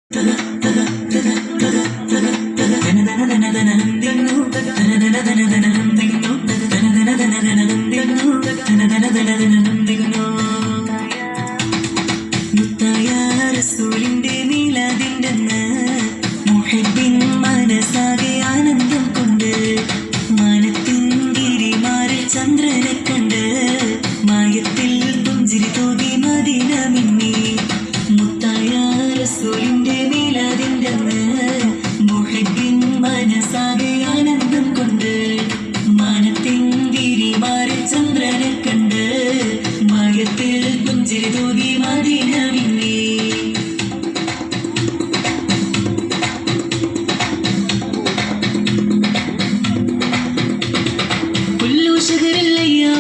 മുത്തായ റസൂലിന്റെ മീലാദിന്റെന്ന് മുഹിബ്ബിൻ മനസ്സാകെ ആനന്ദം കൊണ്ട് മാനത്തിൻ ഗിരിമാറിൽ ചന്ദ്രനെ കണ്ട് മായത്തിൽ പുഞ്ചിരി തൂകി മദീന മിന്നി. മുത്തായ റസൂലിന്റെ മീലാദിന്റെന്ന് മുഹിബ്ബിൻ മനസ്സാകെ ആനന്ദം കൊണ്ട് മാനത്തിൻ ഗിരിമാറിൽ ചന്ദ്രനെ കണ്ട് മായത്തിൽ പുഞ്ചിരി തൂകി മദീന മിന്നി.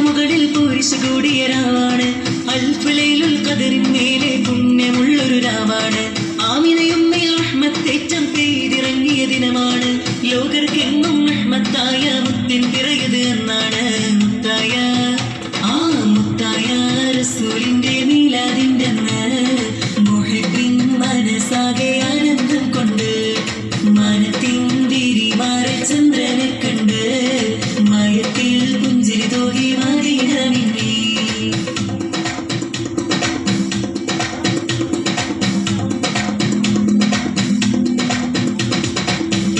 ുകളിൽ പോരിശ് കൂടിയ രാവാണ്. അൽഫുലൈലുൽ ഖദറിൻ മേലെ പുണ്യമുള്ളൊരു രാവാണ്. ആമിനയും റഹ്മത്തേറ്റം പെയ്തിറങ്ങിയ ദിനമാണ്. ലോകർക്കെന്നും റഹ്മത്തായ മുത്തിൻ പിറയത് എന്നാണ്. മുത്തായ റസൂലിന്റെ മീലാദിന്റെ മുഹിബ്ബിൻ മനസ്സാകെ ആനന്ദം കൊണ്ട് മനത്തിൻ വിരിമാറിൽ ചന്ദ്രനെ കണ്ട് മയത്തിൽ പുഞ്ചിരി തൂകി മദീന മിന്നി.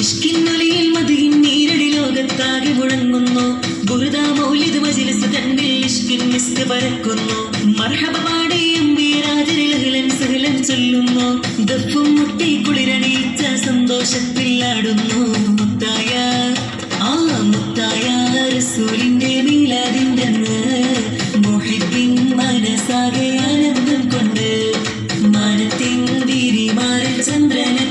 ഇഷ്കിന്നൊലിയിൽ മദിയിൻ നീരടി ലോകത്താകെ മുഴങ്ങുന്നു. ബുർദ മൗലിദ് മജ്ലിസ് തന്നിൽ ഇഷ്കിൻ മിസ്ക് പരക്കുന്നു. മർഹബ പാടി എംബിരാജരിൽ അഹ്ലൻ സഹ്ലൻ ചൊല്ലുന്നു. ദഫും മുട്ടി കുളിരണിയിച്ച സന്തോഷത്തിൽ ആടുന്നു. മുത്തായ റസൂലിന്റെ മീലാദിന്റെ മുഹിബ്ബിൻ മനസ്സാകെ ആനന്ദം കൊണ്ട് മാനത്തിൻ വിരിമാറിൽ ചന്ദ്രനെ